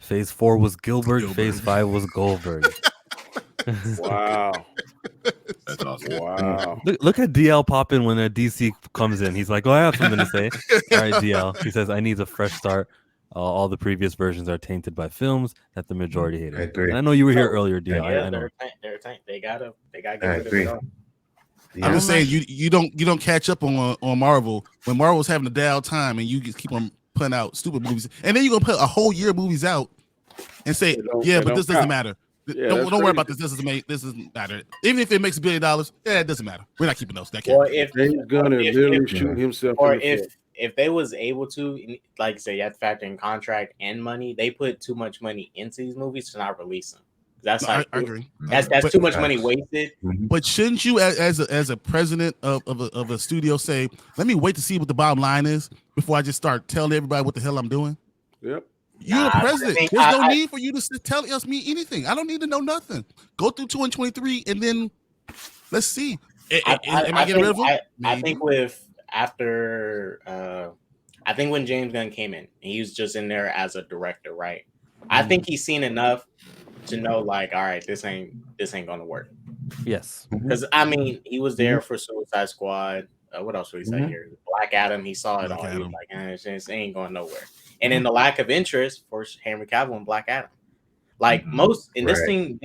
Phase 4 was Gilbert. Phase 5 was Goldberg. Wow. That's awesome. Wow. Look at DL pop in when a DC comes in. He's like, "Oh, I have something to say." All right, DL. He says, "I need a fresh start. All the previous versions are tainted by films that the majority hated." I agree. And I know you were here earlier, DL. Yeah, I know. they gotta get I rid of agree. it all. I'm just saying you don't catch up on Marvel when Marvel's having a down time and you just keep on putting out stupid movies, and then you're gonna put a whole year of movies out and say, yeah, but this doesn't matter. Yeah, don't worry about this. This doesn't matter. Even if it makes $1 billion, yeah, it doesn't matter. We're not keeping those. That can't. Or if James Gunn is literally shooting himself. or in the foot. if they was able to, like I say, you have to factor in contract and money. They put too much money into these movies to not release them. That's No, like I agree. That's But- too much money wasted. But shouldn't you, as a president of a studio, say, let me wait to see what the bottom line is before I just start telling everybody what the hell I'm doing? Yep. You're the I president. think There's no I- need for you to tell me anything. I don't need to know nothing. Go through 223 and then let's see. Am I getting rid of him? I think with after I think when James Gunn came in, he was just in there as a director, right? I think he's seen enough to know, like, all right, this ain't gonna work. Yes. Because I mean, he was there for Suicide Squad. What else would he say here? Black Adam. He saw it Black all. He was Adam. like, it ain't going nowhere. And then the lack of interest for Henry Cavill and Black Adam. Like most in this thing,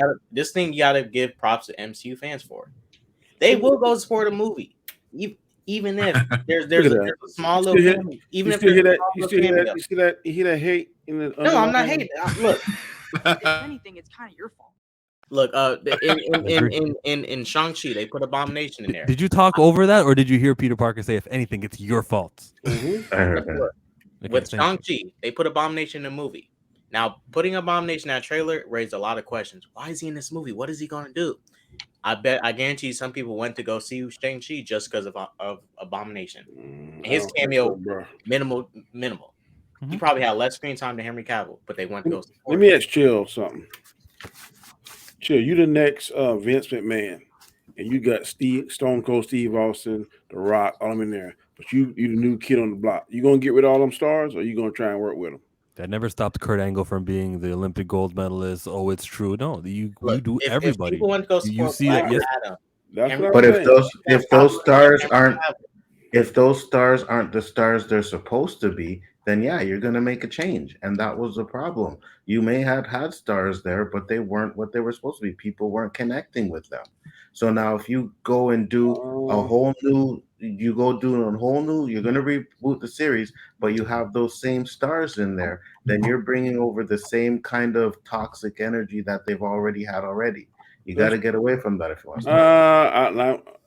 you gotta give props to MCU fans for. They will go support a movie, even if there's a small little cameo, even if there's a small little cameo. You hear that hate in the No, I'm not hating. Look, If anything, it's kind of your fault. look. In Shang-Chi, they put Abomination in there. Did you talk over that, or did you hear Peter Parker say, "If anything, it's your fault"? I heard that. Okay, With thank you. Shang-Chi, they put Abomination in the movie. Now, putting Abomination in that trailer raised a lot of questions. Why is he in this movie? What is he going to do? I guarantee you some people went to go see Shang-Chi just because of Abomination. And his cameo, minimal. He probably had less screen time than Henry Cavill, but they went to go support Let me ask Chill something. Chill, you the next Vince McMahon, and you got Stone Cold Steve Austin, The Rock, all them in there. But you the new kid on the block. You gonna get rid of all them stars, or you gonna try and work with them? That never stopped Kurt Angle from being the Olympic gold medalist. Oh, it's true. No, you do If everybody. people want to go You support see Black it, yes. Adam, That's Henry what But I'm if saying. those stars aren't the stars they're supposed to be, then yeah, you're gonna make a change, and that was the problem. You may have had stars there, but they weren't what they were supposed to be. People weren't connecting with them. So now, if you go and do a whole new, you're gonna reboot the series, but you have those same stars in there, then you're bringing over the same kind of toxic energy that they've already had already. You got to get away from that if you want.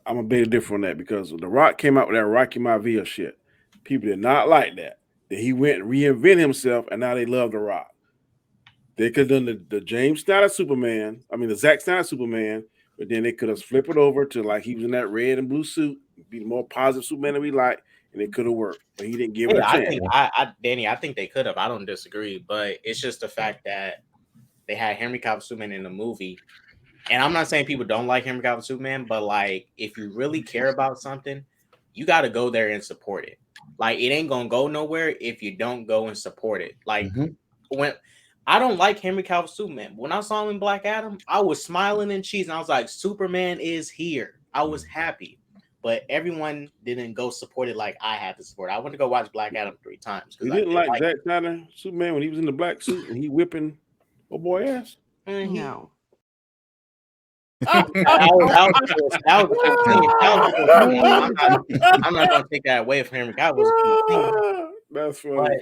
I'm a bit different on that because The Rock came out with that Rocky Maivia shit. People did not like that. Then he went and reinvented himself, and now they love The Rock. They could have done the James Snyder Superman. I mean, the Zack Snyder Superman, but then they could have flipped it over to like he was in that red and blue suit, be the more positive Superman that we like, and it could have worked. But he didn't give it a chance. Danny, I think they could have. I don't disagree, but it's just the fact that they had Henry Cavill Superman in the movie. And I'm not saying people don't like Henry Cavill Superman, but like if you really care about something, you got to go there and support it. Like it ain't gonna go nowhere if you don't go and support it. Like when I don't like Henry Cavill Superman. When I saw him in Black Adam, I was smiling and cheesing. I was like, Superman is here. I was happy, but everyone didn't go support it like I had to support it. I went to go watch Black Adam 3 times. You didn't like Zack Snyder Superman when he was in the black suit and he whipping a boy ass? No. I'm not gonna take that away from Henry Cavill. That's funny.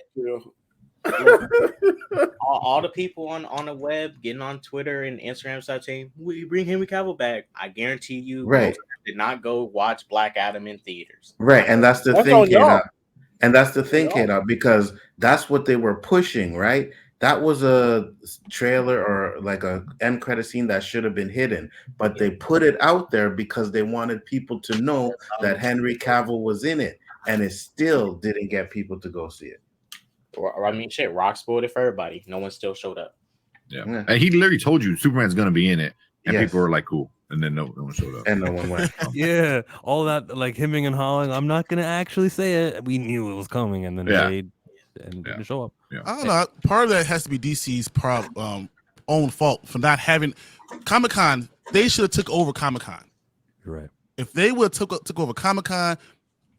All the people on the web getting on Twitter and Instagram start saying, "We bring Henry Cavill back." I guarantee you, Right, did not go watch Black Adam in theaters. right, and that's the thing, K-Dot. And that's the thing, K-Dot, because that's what they were pushing, right? That was a trailer or like a end credit scene that should have been hidden, but they put it out there because they wanted people to know that Henry Cavill was in it, and it still didn't get people to go see it. Or I mean, shit, Rock spoiled it for everybody. No one still showed up. Yeah. And he literally told you Superman's gonna be in it, and Yes. people were like, "Cool," and then no one showed up, and no one went. Yeah, all that like hemming and hawing. I'm not gonna actually say it. We knew it was coming, and then Yeah. they and Yeah. show up. I don't know. Part of that has to be DC's own fault for not having Comic-Con. They should have took over Comic-Con. You're right. If they would have took over Comic-Con,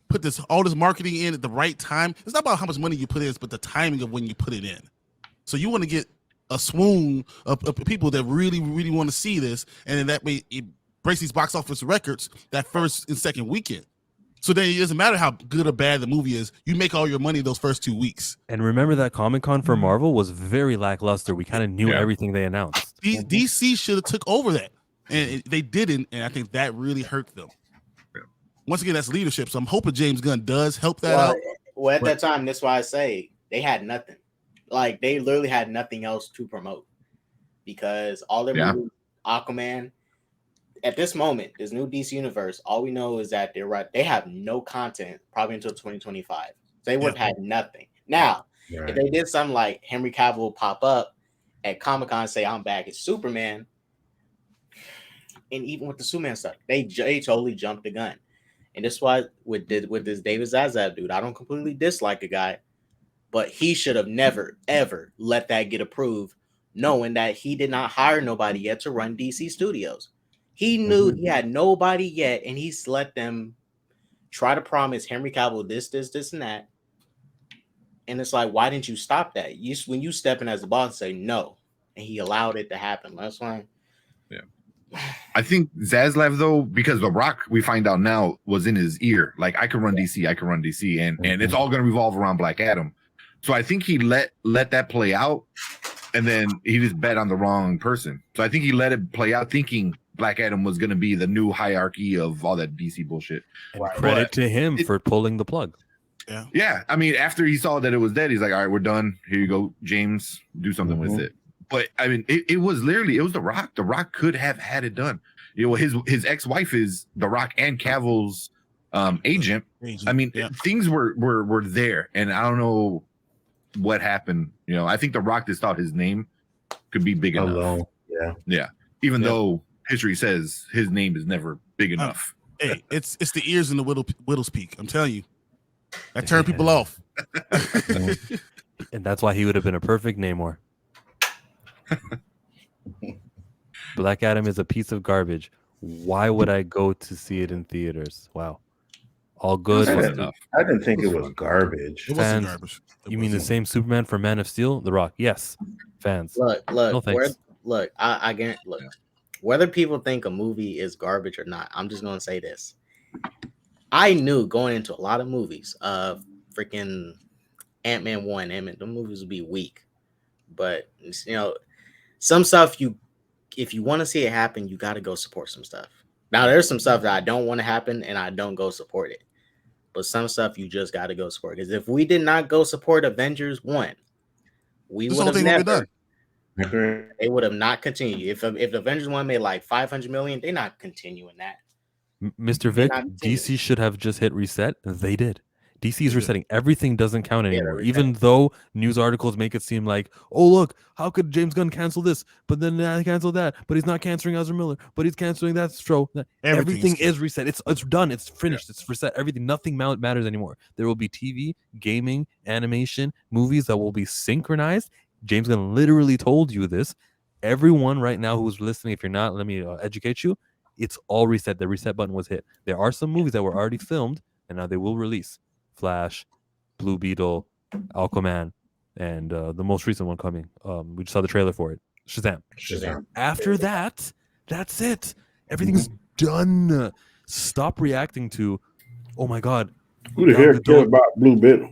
put all this marketing in at the right time. It's not about how much money you put in, but the timing of when you put it in. So you want to get a swoon of people that really, really want to see this, and then that way it breaks these box office records that first and second weekend. So then it doesn't matter how good or bad the movie is. You make all your money those first 2 weeks. And remember that Comic-Con for Marvel was very lackluster. We kind of knew everything they announced. DC should have took over that, and they didn't, and I think that really hurt them. Once again, that's leadership. So I'm hoping James Gunn does help that out. Well, at that time, that's why I say they had nothing. Like they literally had nothing else to promote because all their movies, Aquaman. At this moment, this new DC universe, all we know is that they have no content probably until 2025. They would have had nothing. Now, if they did something like Henry Cavill pop up at Comic-Con and say, I'm back as Superman, and even with the Superman stuff, they totally jumped the gun. And that's why with this David Zaslav dude, I don't completely dislike the guy, but he should have never, ever let that get approved, knowing that he did not hire nobody yet to run DC Studios. He knew he had nobody yet, and he's let them try to promise Henry Cavill this, and that. And it's like, why didn't you stop that? When you step in as the boss, say no, and he allowed it to happen. That's why. Yeah, I think Zaslav though, because The Rock, we find out now, was in his ear. Like, I can run DC, and it's all going to revolve around Black Adam. So I think he let that play out, and then he just bet on the wrong person. So I think he let it play out, thinking Black Adam was going to be the new hierarchy of all that DC bullshit. Credit to him for pulling the plug. Yeah. I mean, after he saw that it was dead, he's like, all right, we're done. Here you go, James, do something with it. But I mean, it was The Rock. The Rock could have had it done. You know, his ex-wife is The Rock and Cavill's agent. I mean, things were there, and I don't know what happened. You know, I think The Rock just thought his name could be big enough. Yeah. Even though history says his name is never big enough. Hey, it's the ears in the widow's peak. I'm telling you, that turned people off. And that's why he would have been a perfect Namor. Black Adam is a piece of garbage. Why would I go to see it in theaters? Wow. All good. I didn't think it was garbage. It wasn't garbage. You mean the same Superman for Man of Steel? The Rock. Yes. Fans. Look. No thanks. I get look. Whether people think a movie is garbage or not, I'm just gonna say this. I knew going into a lot of movies, freaking Ant-Man 1, the movies would be weak. But you know, some stuff if you want to see it happen, you gotta go support some stuff. Now there's some stuff that I don't want to happen and I don't go support it. But some stuff you just gotta go support. Because if we did not go support Avengers 1, we would have never. They would have not continued. If the Avengers 1 made like 500 million, they're not continuing that. Mr. Vic, DC should have just hit reset. They did. DC is resetting. Everything doesn't count anymore. Even though news articles make it seem like, oh, look, how could James Gunn cancel this? But then he canceled that. But he's not canceling Ezra Miller. But he's canceling that show. Everything is reset. It's done. It's finished. It's reset. Everything. Nothing matters anymore. There will be TV, gaming, animation, movies that will be synchronized. James Gunn literally told you this. Everyone right now who's listening, if you're not, let me educate you. It's all reset. The reset button was hit. There are some movies that were already filmed, and now they will release. Flash, Blue Beetle, Aquaman, and the most recent one coming. We just saw the trailer for it. Shazam. After that, that's it. Everything's done. Stop reacting to, oh my God. Who the hell cares about Blue Beetle?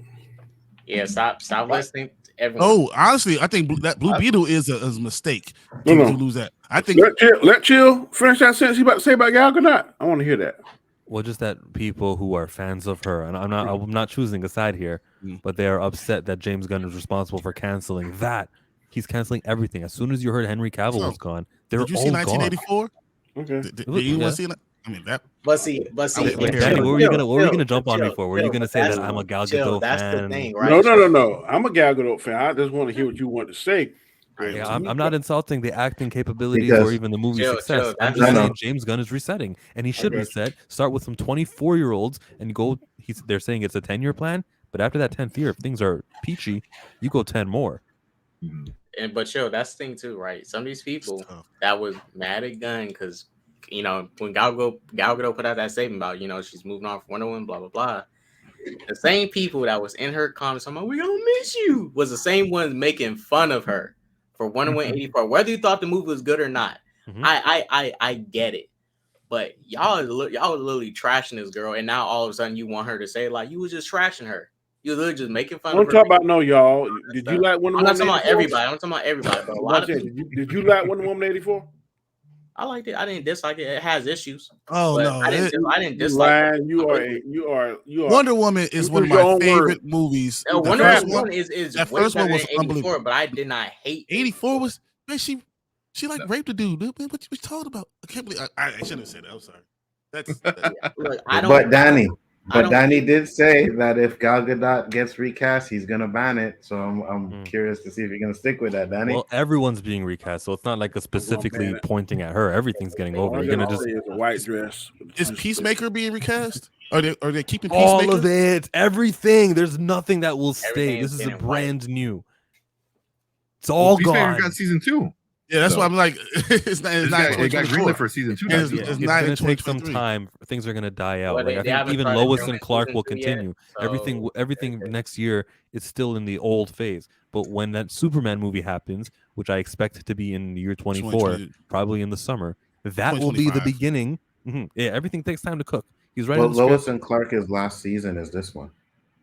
Yeah, stop listening. Everyone. Oh, honestly, I think that Blue Beetle is a mistake to lose that. I think let Chill finish that sentence he about to say about Gal Gadot. I want to hear that. Well, just that people who are fans of her, and I'm not choosing a side here, but they are upset that James Gunn is responsible for canceling that. He's canceling everything. As soon as you heard Henry Cavill was gone, they're all gone. Did you see 1984? Okay. Did you want to see that? I mean that. But see. Danny, what were you gonna jump on me for? Were you gonna say that I'm a Gal Gadot fan? That's the thing, right? No. I'm a Gal Gadot fan. I just want to hear what you want to say. Yeah, I'm not insulting the acting capabilities or even the movie success. I'm just saying James Gunn is resetting, and he should reset. Start with some 24-year-olds and go. They're saying it's a 10-year plan. But after that 10th year, if things are peachy, you go 10 more. But yo, that's the thing too, right? Some of these people that was mad at Gunn because when Gal Gadot put out that statement about she's moving on from Wonder Woman, blah blah blah. The same people that was in her comments, I'm like, "We gonna miss you," was the same ones making fun of her for Wonder Woman 84. Whether you thought the movie was good or not, I get it. But y'all was literally trashing this girl, and now all of a sudden you want her to say like you was just trashing her. You were literally just making fun of her. Don't talk about y'all. Did you like Wonder Woman? I'm not talking about everybody. I'm talking about everybody. But a lot of people, did you like Wonder Woman 84? I liked it. I didn't dislike it. It has issues. Oh no, I didn't dislike it. You are. Wonder Woman is one of my favorite movies. No, Wonder Woman is that first one was unbelievable. But I did not hate 84 was man. She like raped a dude. Man, what you talking about? I can't believe I shouldn't have said that. I'm sorry. Look, But Danny did say that if Gal Gadot gets recast, he's gonna ban it. So I'm curious to see if you're gonna stick with that, Danny. Well, everyone's being recast, so it's not like a specifically pointing at her. Everything's getting over. You're gonna just a white dress. Is Peacemaker being recast? Are they keeping Peacemaker? All of it, everything. There's nothing that will stay. This is a brand new. It's all gone. Got season 2. Yeah, that's why I'm like, it's not. It got greenlit for season 2. It's gonna take some time. Things are gonna die out. Like, I think even Lois and Clark will continue. Everything next year is still in the old phase. But when that Superman movie happens, which I expect to be in the year 24, probably in the summer, that will be the beginning. Yeah, everything takes time to cook. He's right. Well, Lois and Clark's last season is this one.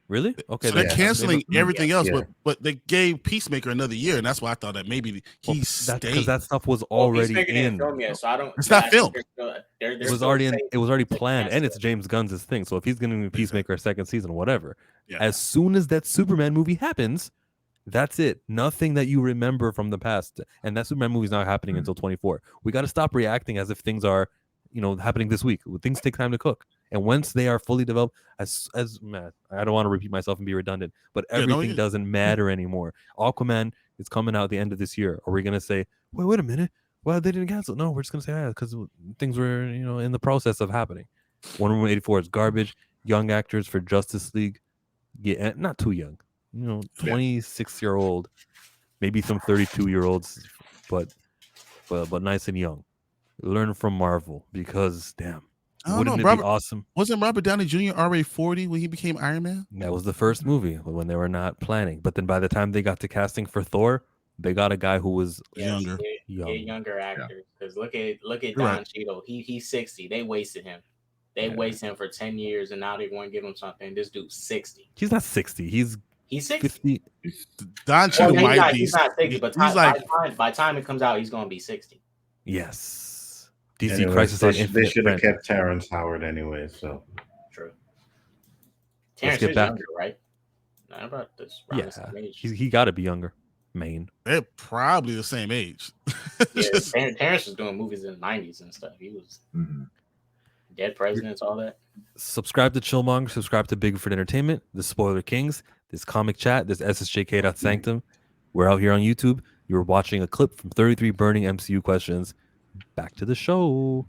Really? Okay. So they're canceling everything else, but they gave Peacemaker another year, and that's why I thought that maybe because that stuff was already in. So I don't. It's not filmed. It was already planned, and it's James Gunn's thing. So if he's going to be Peacemaker second season, whatever. Yeah. As soon as that Superman movie happens, that's it. Nothing that you remember from the past, and that Superman movie is not happening until 24. We got to stop reacting as if things are, happening this week. Things take time to cook. And once they are fully developed, as man, I don't want to repeat myself and be redundant, but everything doesn't matter anymore. Aquaman is coming out at the end of this year. Are we gonna say, wait a minute? Well, they didn't cancel. No, we're just gonna say, because things were, in the process of happening. Wonder Woman 84 is garbage. Young actors for Justice League, yeah, not too young. 26-year-old, maybe some 32-year-olds, but nice and young. Learn from Marvel because damn. Wouldn't it be awesome? Wasn't Robert Downey Jr. already 40 when he became Iron Man? That was the first movie when they were not planning. But then by the time they got to casting for Thor, they got a guy who was younger. Younger actors. Because look at Don Cheadle. He's 60. They wasted him. They wasted him for 10 years, and now they want to give him something. This dude's 60. He's not 60. He's 60. 50. Don Cheadle might be. He's not 60, but by the time it comes out, he's going to be 60. Yes. DC Crisis on Infinite. They should have kept Terrence Howard anyway. So true. Terrence is younger, right? Not about this. Yeah, he got to be younger. Maine. They're probably the same age. Terrence was doing movies in the 90s and stuff. He was Dead Presidents, all that. Subscribe to Chillmonger. Subscribe to Bigfoot Entertainment. The Spoiler Kings. This Comic Chat. This SSJK.Sanctum. We're out here on YouTube. You were watching a clip from 33 Burning MCU Questions. Back to the show.